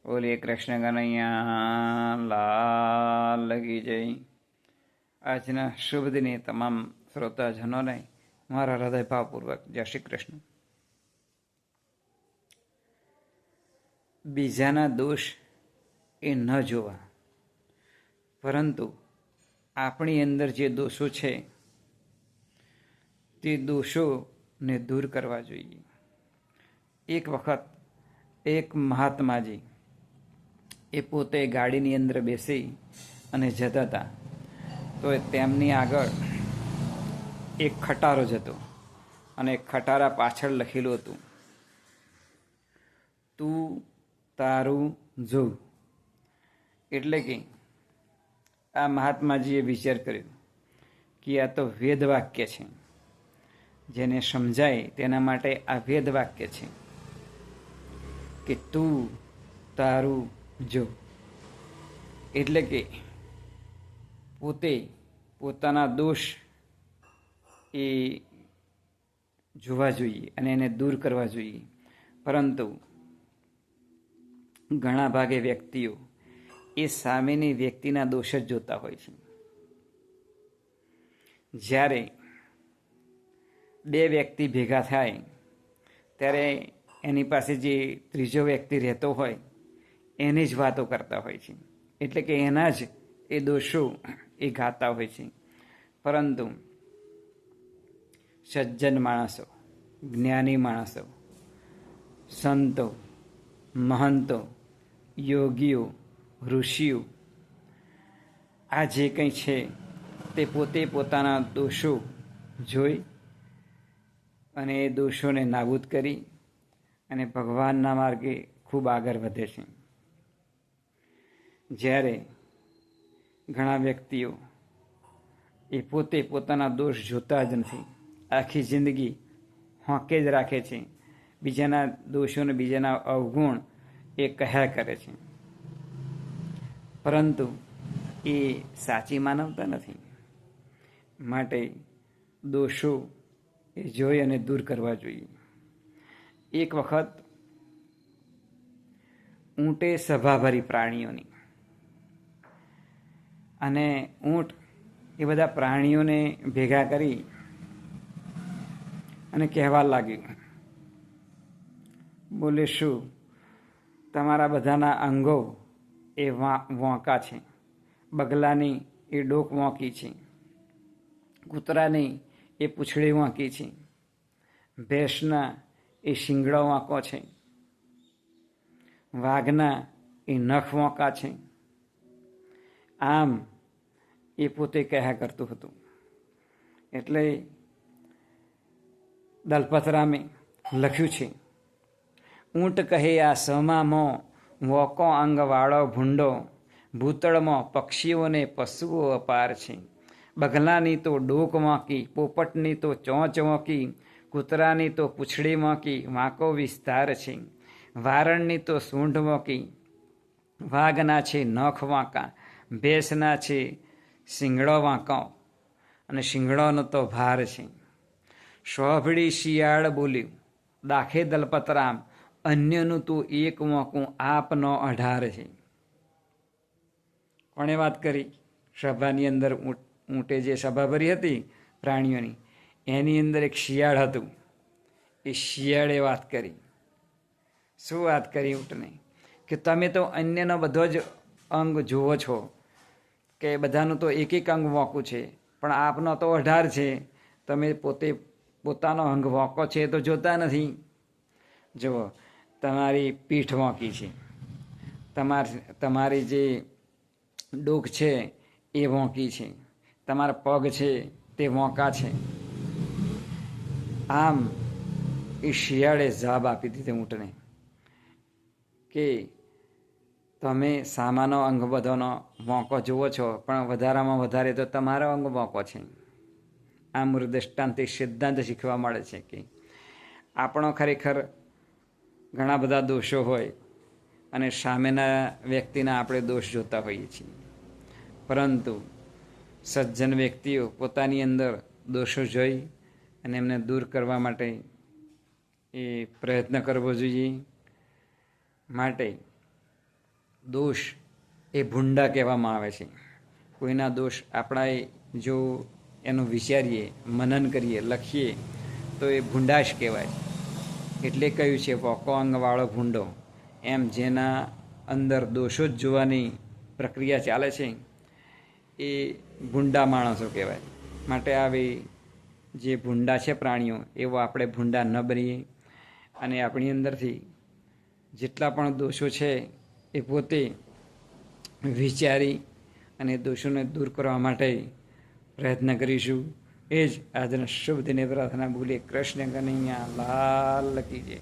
બોલીએ કૃષ્ણ કનૈયા લાલ કી જય. આજના શુભ દિને તમામ શ્રોતાજનોને મારા હૃદયભાવપૂર્વક જય શ્રી કૃષ્ણ. બીજાના દોષ એ ન જોવા, પરંતુ આપણી અંદર જે દોષો છે તે દોષોને દૂર કરવા જોઈએ. એક વખત એક મહાત્માજી એ પોતે ગાડીની અંદર બેસી અને જતા હતા, તો તેમની આગળ એક ખટારો જતો અને ખટારા પાછળ લખેલું હતું, તું તારું જો. એટલે કે આ મહાત્માજીએ વિચાર કર્યો કે આ તો વેદ વાક્ય છે, જેને સમજાય તેના માટે આ વેદ વાક્ય છે કે તું તારું જો. એટલે કે પોતે પોતાના દોષ એ જોવા જોઈએ અને એને દૂર કરવા જોઈએ. પરંતુ ઘણા ભાગે વ્યક્તિઓ એ સામેની વ્યક્તિના દોષ જ જોતા હોય છે. જ્યારે બે વ્યક્તિ ભેગા થાય ત્યારે એની પાસે જે ત્રીજો વ્યક્તિ રહેતો હોય એની જ વાતો કરતા હોય છે, એટલે કે એના જ એ દોષો એ ગાતા હોય છે. પરંતુ સજ્જન માણસો, જ્ઞાની માણસો, સંતો, મહંતો, યોગીઓ, ઋષિઓ આ જે કંઈ છે તે પોતે પોતાના દોષો જોઈ અને એ દોષોને નાબૂદ કરી અને ભગવાનના માર્ગે ખૂબ આગળ વધે છે. જ્યારે ઘણા વ્યક્તિઓ એ પોતે પોતાના દોષ જોતા જ નથી, આખી જિંદગી હોંકે જ રાખે છે, બીજાના દોષોને બીજાના અવગુણ એ કહ્યા કરે છે, પરંતુ એ સાચી માનવતા નથી. માટે દોષો એ જોઈ અને દૂર કરવા જોઈએ. એક વખત ઊંટે સભા ભરી પ્રાણીઓની, અને ઊંટ એ બધા પ્રાણીઓને ભેગા કરી અને કહેવા લાગ્યું, બોલે શું તમારા બધાના અંગો એ વોંકા છે, બગલાની એ ડોક વોંકી છે, કૂતરાની એ પૂંછડી વાંકી છે, ભેંસના એ શિંગડો વાંકો છે, વાઘના એ નખ વાંકા છે. આમ એ પોતે કહ્યા કરતું હતું. એટલે દલપતરામે લખ્યું છે, ઊંટ કહે આ સમામાં વોકો અંગવાળો ભૂંડો, ભૂતળમાં પક્ષીઓને પશુઓ અપાર છે. બગલાની તો ડોક વાંકી, પોપટની તો ચોંચ વાંકી, કૂતરાની તો પૂંછડી વાંકી વાંકો વિસ્તાર છે. વારણની તો સૂંઢ વાંકી, વાઘના છે નખ વાંકા, ભેંસના છે શિંગડો વાંકો અને શિંગડોનો તો ભાર છે. સોભળી શિયાળ બોલ્યું, દાખે દલપતરામ અન્યનું તો એક વાંકું આપનો અઢાર છે. કોણે વાત કરી? સભાની અંદર ઊંટે જે સભા ભરી હતી પ્રાણીઓની, એની અંદર એક શિયાળ હતું. એ શિયાળે વાત કરી. શું વાત કરી ઊંટને? કે તમે તો અન્યનો બધો જ અંગ જુઓ છો, કે બધાનું તો એક એક અંગ વોંકું છે, પણ આપનો તો 18 છે. તમે પોતે પોતાનો અંગ વોંકો છે તો જોતા નથી. જુઓ, તમારી પીઠ વોંકી છે, તમારી જે ડોક છે એ વોંકી છે, તમારા પગ છે તે વોંકા છે. આમ એ શિયાળે જવાબ આપી દીધો ઊંટને કે તમે સામાનો અંગ બધાનો વોંકો જુઓ છો, પણ વધારામાં વધારે તો તમારો અંગ વોંકો છે. આ મૂળ દ્રષ્ટાંતથી સિદ્ધાંત શીખવા મળે છે કે આપણો ખરેખર ઘણા બધા દોષો હોય અને સામેના વ્યક્તિના આપણે દોષ જોતા હોઈએ છીએ, પરંતુ સજ્જન વ્યક્તિઓ પોતાની અંદર દોષો જોઈ અને એમને દૂર કરવા માટે એ પ્રયત્ન કરવો જોઈએ. માટે દોષ એ ભૂંડા કહેવામાં આવે છે. કોઈના દોષ આપણાએ જો એનું વિચારીએ, મનન કરીએ, લખીએ તો એ ભૂંડાશ કહેવાય. એટલે કહ્યું છે વોકો અંગવાળો ભૂંડો. એમ જેના અંદર દોષો જ જોવાની પ્રક્રિયા ચાલે છે એ ભૂંડા માણસો કહેવાય. માટે આવી જે ભૂંડા છે પ્રાણીઓ, એવો આપણે ભૂંડા ન બનીએ અને આપણી અંદરથી જેટલા પણ દોષો છે એ પોતે વિચારી અને દોષોને દૂર કરવા માટે પ્રયત્ન કરીશું. એ જ આજના શુભ દિને પ્રાર્થના. બોલીએ કૃષ્ણ કનૈયા લાલ કી જય.